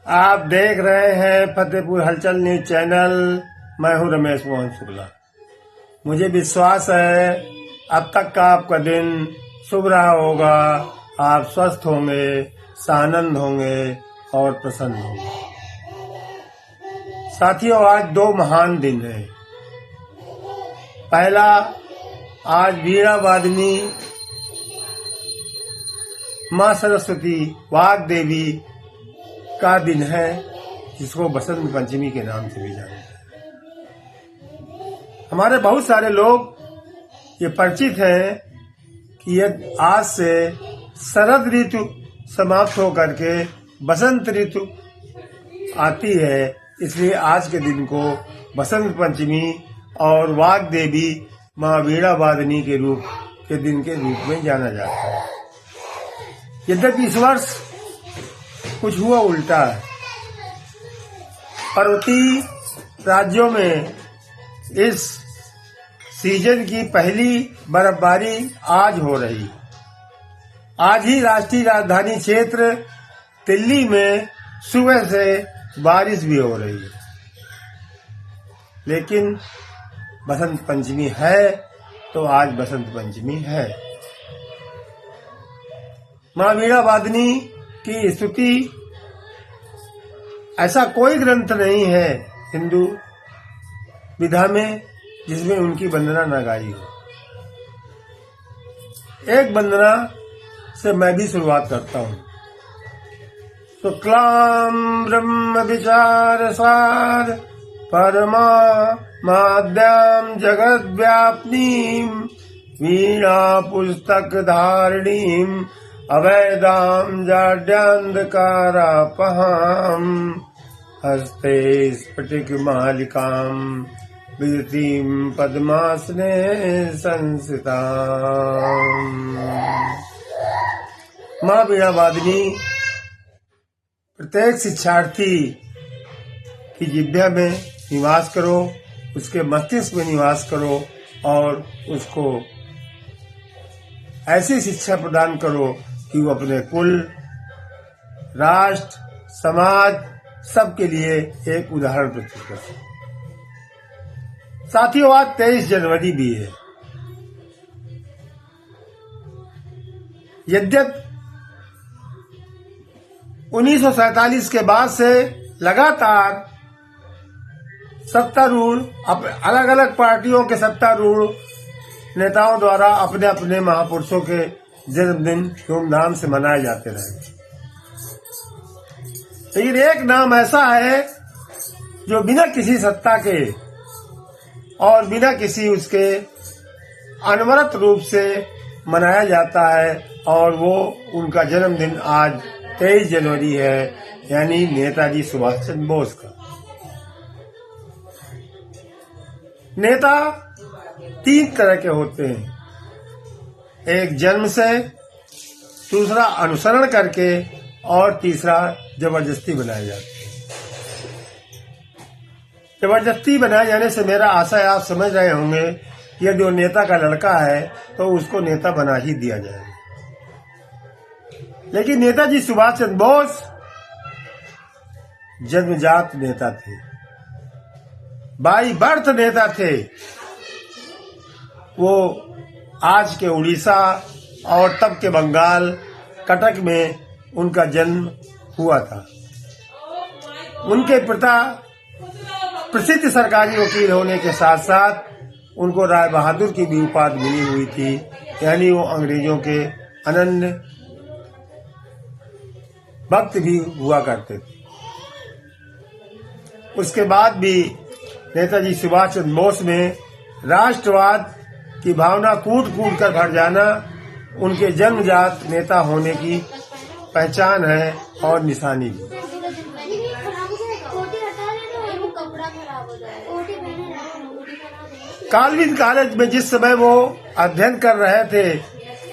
आप देख रहे हैं फतेहपुर हलचल न्यूज चैनल। मैं हूं रमेश मोहन शुक्ला। मुझे विश्वास है अब तक का आपका दिन शुभ रहा होगा। आप स्वस्थ होंगे, सानंद होंगे और प्रसन्न होंगे। साथियों, आज दो महान दिन हैं। पहला, आज वीणा वादिनी माँ सरस्वती वाग देवी का दिन है, जिसको बसंत पंचमी के नाम से भी जानते हैं। हमारे बहुत सारे लोग ये परिचित हैं कि ये आज से शरद ऋतु समाप्त होकर के बसंत ऋतु आती है, इसलिए आज के दिन को बसंत पंचमी और वाग देवी माँ वीणा वादिनी के दिन के रूप में जाना जाता है। यद्यपि इस वर्ष कुछ हुआ उल्टा है। पर्वतीय राज्यों में इस सीजन की पहली बर्फबारी आज हो रही। आज ही राष्ट्रीय राजधानी क्षेत्र दिल्ली में सुबह से बारिश भी हो रही है। लेकिन बसंत पंचमी है तो आज बसंत पंचमी है। माँ वीणा वादिनी की स्तुति ऐसा कोई ग्रंथ नहीं है हिंदू विधा में जिसमें उनकी वंदना न गाई हो। एक वंदना से मैं भी शुरुआत करता हूँ। शुक्लां ब्रह्म विचार सार परमा माद्यां जगद व्याप्नीं वीणा पुस्तक धारिणीं अवैदां जाड्यान्धकारापहां हस्ते स्फटिक मालिकां विदतीं पद्मासने संस्थितां। माँ वीणा वादिनी प्रत्येक शिक्षार्थी की जिह्वा में निवास करो, उसके मस्तिष्क में निवास करो और उसको ऐसी शिक्षा प्रदान करो कि वो अपने कुल, राष्ट्र, समाज सबके लिए एक उदाहरण प्रस्तुत कर सके। साथियों, आज 23 जनवरी भी है। यद्यपि 1947 के बाद से लगातार सत्तारूढ़ अलग अलग पार्टियों के सत्तारूढ़ नेताओं द्वारा अपने अपने महापुरुषों के जन्मदिन धूमधाम से मनाए जाते रहे। लेकिन एक नाम ऐसा है जो बिना किसी सत्ता के और बिना किसी उसके अनवरत रूप से मनाया जाता है, और वो उनका जन्मदिन आज 23 जनवरी है, यानी नेताजी सुभाष चंद्र बोस का। नेता 3 तरह के होते हैं। एक जन्म से, दूसरा अनुसरण करके और तीसरा जबरदस्ती बनाए जाते हैं। जबरदस्ती बनाए जाने से मेरा आशय आप समझ रहे होंगे, यदि वो नेता का लड़का है तो उसको नेता बना ही दिया जाएगा। लेकिन नेताजी सुभाष चंद्र बोस जन्मजात नेता थे, बाई बर्थ नेता थे। वो आज के उड़ीसा और तब के बंगाल, कटक में उनका जन्म हुआ था। उनके पिता प्रसिद्ध सरकारी वकील होने के साथ साथ उनको राय बहादुर की भी उपाधि मिली हुई थी, यानी वो अंग्रेजों के अनन्य भक्त भी हुआ करते थे। उसके बाद भी नेताजी सुभाष चंद्र बोस में राष्ट्रवाद की भावना कूट कूट कर भर जाना उनके जन्मजात नेता होने की पहचान है और निशानी भी। काल्विन कॉलेज में जिस समय वो अध्ययन कर रहे थे,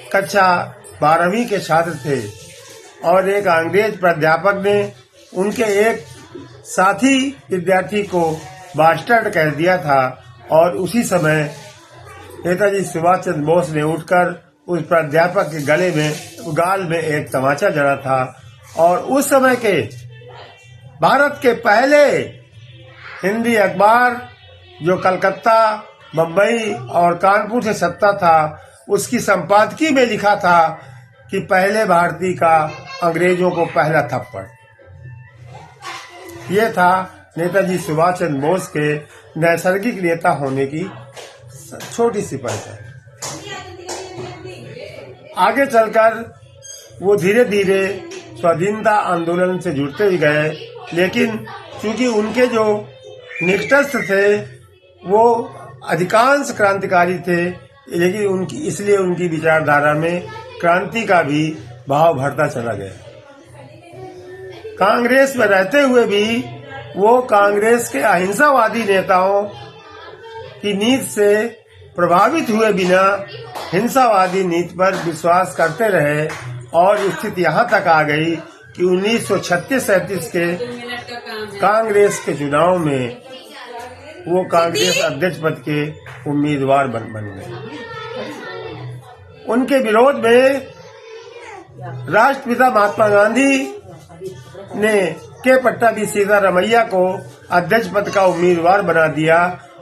कक्षा 12वीं के छात्र थे, और एक अंग्रेज प्राध्यापक ने उनके एक साथी विद्यार्थी को बास्टर्ड कह दिया था, और उसी समय नेताजी सुभाष चंद्र बोस ने उठकर उस प्राध्यापक के गाल में एक तमाचा जड़ा था, और उस समय के भारत के पहले हिंदी अखबार जो कलकत्ता, बम्बई और कानपुर से छपता था, उसकी संपादकीय में लिखा था कि पहले भारतीय का अंग्रेजों को पहला थप्पड़। ये था नेताजी सुभाष चंद्र बोस के नैसर्गिक नेता होने की छोटी सी परिचय। आगे चलकर वो धीरे धीरे स्वाधीनता आंदोलन से जुड़ते ही गए, लेकिन चूंकि उनके जो निकटस्थ थे वो अधिकांश क्रांतिकारी थे, लेकिन इसलिए उनकी विचारधारा में क्रांति का भी भाव भरता चला गया। कांग्रेस में रहते हुए भी वो कांग्रेस के अहिंसावादी नेताओं की नीति से प्रभावित हुए बिना हिंसावादी नीति पर विश्वास करते रहे और स्थिति यहाँ तक आ गई कि 1936-37 के कांग्रेस के चुनाव में वो कांग्रेस अध्यक्ष पद के उम्मीदवार बन गए। उनके विरोध में राष्ट्रपिता महात्मा गांधी ने के पट्टाभी सीतारमैया को अध्यक्ष पद का उम्मीदवार बना दिया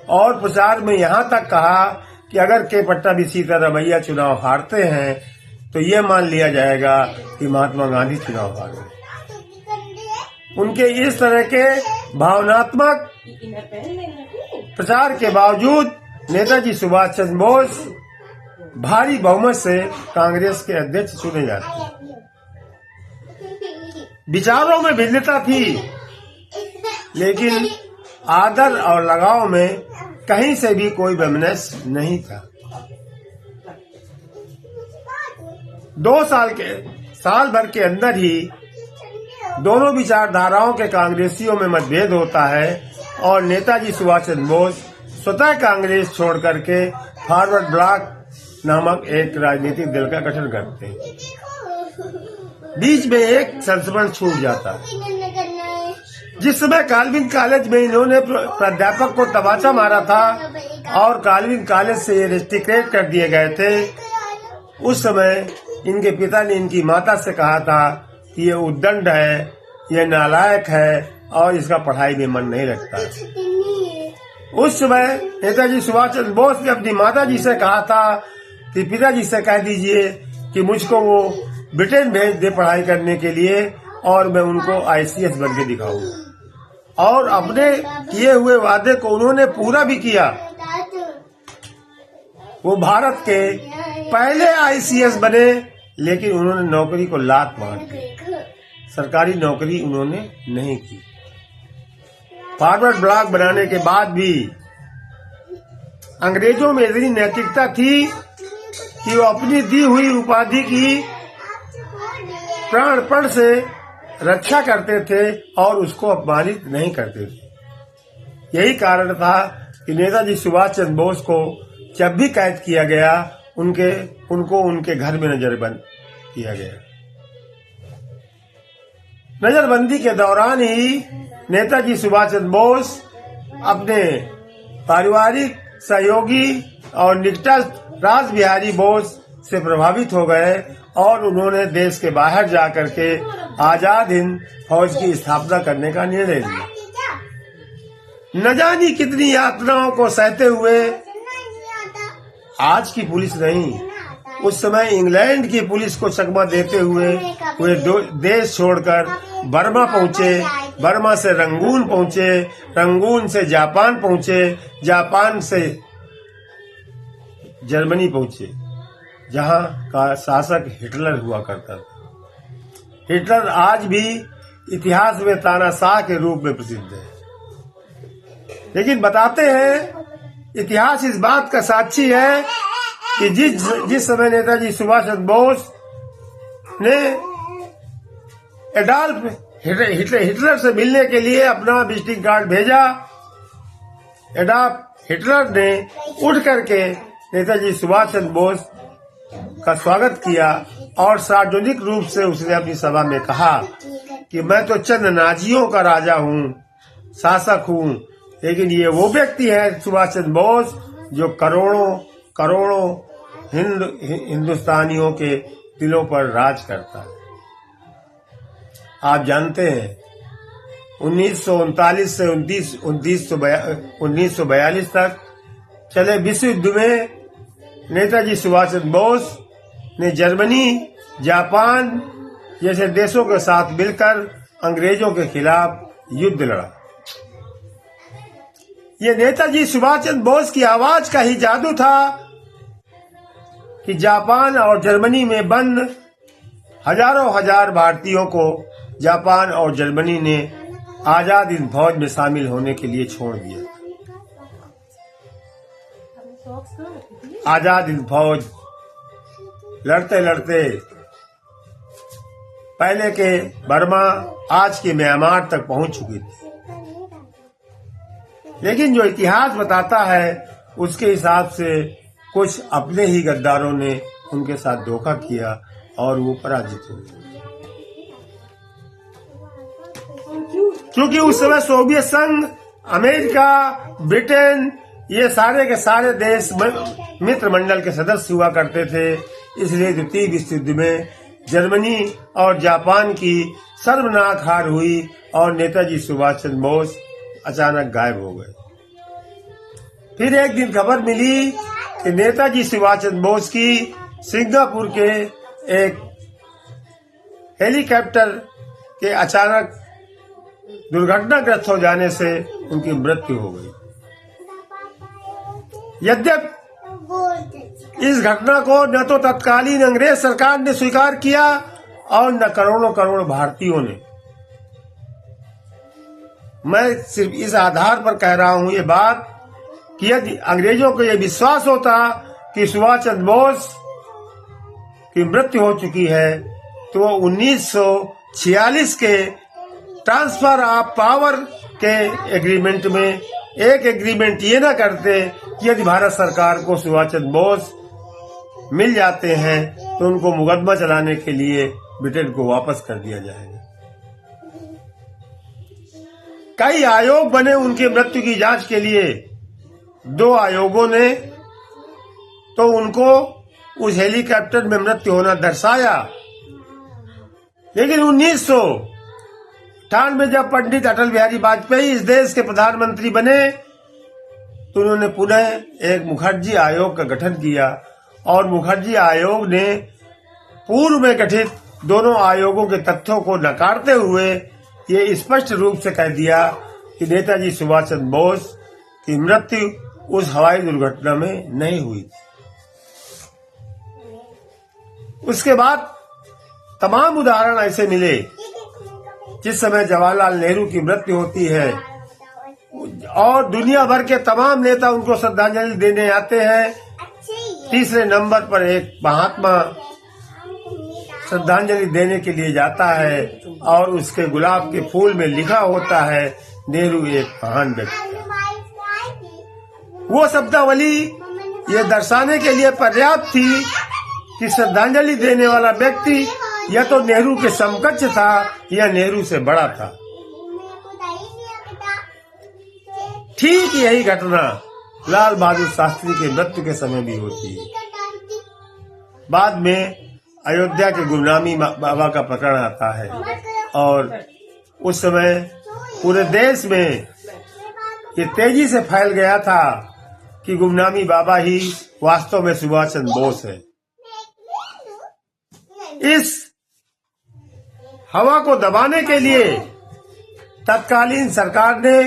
और प्रचार में यहाँ तक कहा कि अगर के पट्टाभी सीतारमैया चुनाव हारते हैं तो ये मान लिया जाएगा कि महात्मा गांधी चुनाव हार गए। उनके इस तरह के भावनात्मक प्रचार के बावजूद नेताजी सुभाष चंद्र बोस भारी बहुमत से कांग्रेस के अध्यक्ष चुने जाते। विचारों में भिन्नता थी, लेकिन आदर और लगाव में कहीं से भी कोई वैमनस्य नहीं था। 2 साल भर के अंदर ही दोनों विचारधाराओं के कांग्रेसियों में मतभेद होता है और नेताजी सुभाष चंद्र बोस स्वतः कांग्रेस छोड़ करके फॉरवर्ड ब्लॉक नामक एक राजनीतिक दल का गठन करते हैं। बीच में एक संस्मरण छूट जाता है। जिस समय काल्विन कॉलेज में इन्होंने प्राध्यापक को तमाचा मारा था और काल्विन कॉलेज से ये रेस्टिकेट कर दिए गए थे, उस समय इनके पिता ने इनकी माता से कहा था कि ये उद्दंड है, ये नालायक है और इसका पढ़ाई में मन नहीं लगता है। उस समय नेताजी सुभाष चंद्र बोस ने अपनी माता जी से कहा था कि पिताजी से कह दीजिए कि मुझको वो ब्रिटेन भेज दे पढ़ाई करने के लिए और मैं उनको ICS बन के दिखाऊंगा। और अपने किए हुए वादे को उन्होंने पूरा भी किया। वो भारत के पहले ICS बने, लेकिन उन्होंने नौकरी को लात मार दी। सरकारी नौकरी उन्होंने नहीं की। फॉरवर्ड ब्लॉक बनाने के बाद भी अंग्रेजों में इतनी नैतिकता थी कि वो अपनी दी हुई उपाधि की प्राणपण से रक्षा करते थे और उसको अपमानित नहीं करते थे। यही कारण था कि नेताजी सुभाष चंद्र बोस को जब भी कैद किया गया उनको उनके घर में नजरबंद किया गया। नजरबंदी के दौरान ही नेताजी सुभाष चंद्र बोस अपने पारिवारिक सहयोगी और निकटस्थ रास बिहारी बोस से प्रभावित हो गए और उन्होंने देश के बाहर जाकर के आजाद हिंद फौज की स्थापना करने का निर्णय लिया। न जानी कितनी यातनाओं को सहते हुए, आज की पुलिस नहीं, उस समय इंग्लैंड की पुलिस को चकमा देते हुए वे देश छोड़कर बर्मा पहुंचे, बर्मा से रंगून पहुंचे, रंगून से जापान पहुंचे, जापान से जर्मनी पहुंचे, जहां का शासक हिटलर हुआ करता था। हिटलर आज भी इतिहास में तानाशाह के रूप में प्रसिद्ध है। लेकिन बताते हैं, इतिहास इस बात का साक्षी है कि जिस समय नेताजी सुभाष चंद्र बोस ने एडॉल्फ हिटलर से मिलने के लिए अपना विजिटिंग कार्ड भेजा, एडॉल्फ हिटलर ने उठ करके नेताजी सुभाष चंद्र बोस का स्वागत किया और सार्वजनिक रूप से उसने अपनी सभा में कहा कि मैं तो चंद नाजियों का राजा हूँ, शासक हूँ, लेकिन ये वो व्यक्ति है सुभाष चंद्र बोस जो करोड़ों हिंदुस्तानियों के दिलों पर राज करता है। आप जानते हैं 1939 से 1942 तक चले विश्व युद्ध में नेताजी सुभाष चंद्र बोस ने जर्मनी, जापान जैसे देशों के साथ मिलकर अंग्रेजों के खिलाफ युद्ध लड़ा। ये नेताजी सुभाष चंद्र बोस की आवाज का ही जादू था कि जापान और जर्मनी में बंद हजारों हजार भारतीयों को जापान और जर्मनी ने आजाद हिंद फौज में शामिल होने के लिए छोड़ दिया। आजाद हिंद फौज लड़ते लड़ते पहले के बर्मा, आज के म्यांमार तक पहुंच चुकी थी। लेकिन जो इतिहास बताता है उसके हिसाब से कुछ अपने ही गद्दारों ने उनके साथ धोखा किया और वो पराजित हुए। क्योंकि उस समय सोवियत संघ, अमेरिका, ब्रिटेन ये सारे के सारे देश मित्र मंडल के सदस्य हुआ करते थे। इसलिए द्वितीय विश्व युद्ध में जर्मनी और जापान की शर्मनाक हार हुई और नेताजी सुभाष चंद्र बोस अचानक गायब हो गए। फिर एक दिन खबर मिली कि नेताजी सुभाष चंद्र बोस की सिंगापुर के एक हेलीकॉप्टर के अचानक दुर्घटनाग्रस्त हो जाने से उनकी मृत्यु हो गई। यद्यपि इस घटना को न तो तत्कालीन अंग्रेज सरकार ने स्वीकार किया और न करोड़ों करोड़ भारतीयों ने। मैं सिर्फ इस आधार पर कह रहा हूं ये बात कि यदि अंग्रेजों को यह विश्वास होता कि सुभाष चंद्र बोस की मृत्यु हो चुकी है तो 1946 के ट्रांसफर ऑफ पावर के एग्रीमेंट में एक एग्रीमेंट ये ना करते कि यदि भारत सरकार को सुभाष चंद्र बोस मिल जाते हैं तो उनको मुकदमा चलाने के लिए ब्रिटेन को वापस कर दिया जाएगा। कई आयोग बने उनकी मृत्यु की जांच के लिए। 2 आयोगों ने तो उनको उस हेलीकॉप्टर में मृत्यु होना दर्शाया। लेकिन 1998 जब पंडित अटल बिहारी वाजपेयी इस देश के प्रधानमंत्री बने तो उन्होंने पुनः एक मुखर्जी आयोग का गठन किया और मुखर्जी आयोग ने पूर्व में गठित दोनों आयोगों के तथ्यों को नकारते हुए ये स्पष्ट रूप से कह दिया कि नेताजी सुभाष चंद्र बोस की मृत्यु उस हवाई दुर्घटना में नहीं हुई थी। उसके बाद तमाम उदाहरण ऐसे मिले। जिस समय जवाहरलाल नेहरू की मृत्यु होती है और दुनिया भर के तमाम नेता उनको श्रद्धांजलि देने आते हैं, तीसरे नंबर पर एक महात्मा श्रद्धांजलि देने के लिए जाता है और उसके गुलाब के फूल में लिखा होता है नेहरू एक महान व्यक्ति। वो शब्दावली ये दर्शाने के लिए पर्याप्त थी कि श्रद्धांजलि देने वाला व्यक्ति या तो नेहरू के समकक्ष था या नेहरू से बड़ा था। ठीक यही घटना लाल बहादुर शास्त्री के मृत्यु के समय भी होती है। बाद में अयोध्या के गुमनामी बाबा का प्रकरण आता है और उस समय पूरे देश में ये तेजी से फैल गया था कि गुमनामी बाबा ही वास्तव में सुभाष चंद्र बोस है। इस हवा को दबाने के लिए तत्कालीन सरकार ने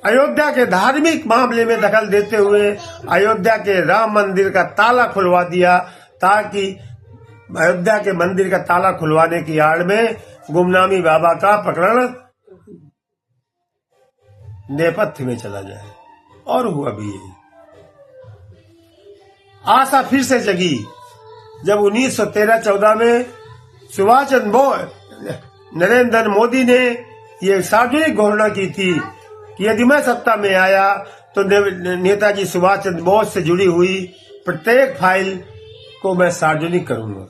अयोध्या के धार्मिक मामले में दखल देते हुए अयोध्या के राम मंदिर का ताला खुलवा दिया ताकि अयोध्या के मंदिर का ताला खुलवाने की आड़ में गुमनामी बाबा का प्रकरण नेपथ्य में चला जाए। और हुआ भी यही। आशा फिर से जगी जब 1913-14 में सुभाष चंद्र बोस, नरेंद्र मोदी ने ये सार्वजनिक घोषणा की थी कि यदि मैं सत्ता में आया तो नेताजी सुभाष चंद्र बोस से जुड़ी हुई प्रत्येक फाइल को मैं सार्वजनिक करूंगा।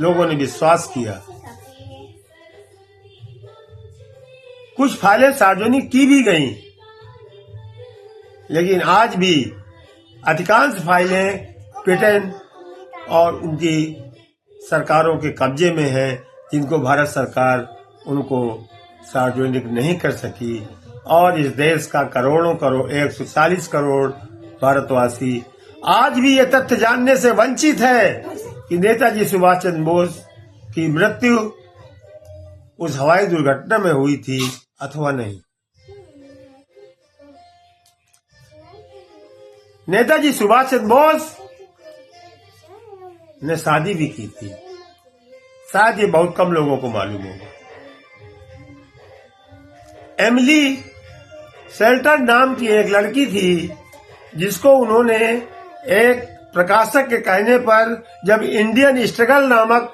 लोगों ने विश्वास किया। कुछ फाइलें सार्वजनिक की भी गईं, लेकिन आज भी अधिकांश फाइलें ब्रिटेन और उनकी सरकारों के कब्जे में है, जिनको भारत सरकार उनको सार्वजनिक नहीं कर सकी और इस देश का करोड़ों करोड़ 140 करोड़ भारतवासी आज भी ये तथ्य जानने से वंचित है कि नेताजी सुभाष चंद्र बोस की मृत्यु उस हवाई दुर्घटना में हुई थी अथवा नहीं। नेताजी सुभाष चंद्र बोस ने शादी भी की थी, शायद ये बहुत कम लोगों को मालूम होगा। एमिली शेल्टर नाम की एक लड़की थी जिसको उन्होंने एक प्रकाशक के कहने पर जब इंडियन स्ट्रगल नामक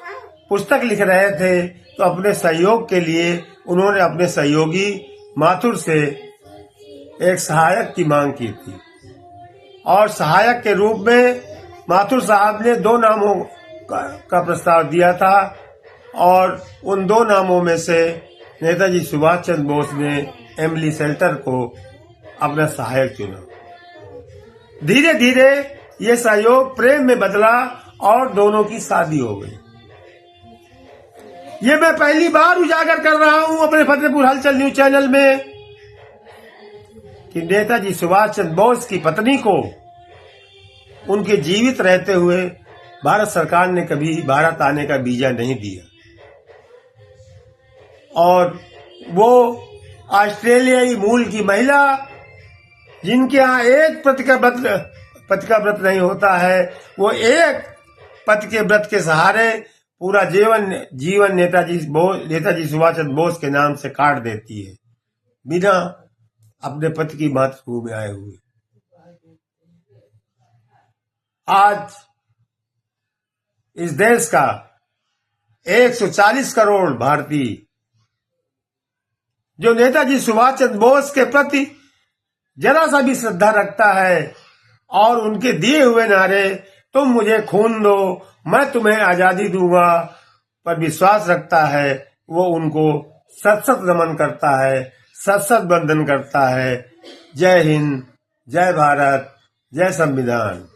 पुस्तक लिख रहे थे तो अपने सहयोग के लिए उन्होंने अपने सहयोगी माथुर से एक सहायक की मांग की थी और सहायक के रूप में माथुर साहब ने 2 नामों का प्रस्ताव दिया था और उन 2 नामों में से नेताजी सुभाष चंद्र बोस ने एमिली शेल्टर को अपना सहायक चुना। धीरे धीरे ये सहयोग प्रेम में बदला और दोनों की शादी हो गई। ये मैं पहली बार उजागर कर रहा हूं अपने फतेहपुर हलचल न्यूज चैनल में कि नेताजी सुभाष चंद्र बोस की पत्नी को उनके जीवित रहते हुए भारत सरकार ने कभी भारत आने का वीजा नहीं दिया और वो ऑस्ट्रेलियाई मूल की महिला जिनके यहाँ एक पति का व्रत नहीं होता है, वो एक पति के व्रत के सहारे पूरा जीवन नेताजी सुभाष चंद्र बोस के नाम से काट देती है बिना अपने पति की मातृभूमि आए हुए। आज इस देश का 140 करोड़ भारतीय जो नेताजी सुभाष चंद्र बोस के प्रति जरा सा भी श्रद्धा रखता है और उनके दिए हुए नारे तुम मुझे खून दो मैं तुम्हें आजादी दूंगा पर विश्वास रखता है, वो उनको सत सत नमन करता है, सत सत वंदन करता है। जय हिंद, जय भारत, जय संविधान।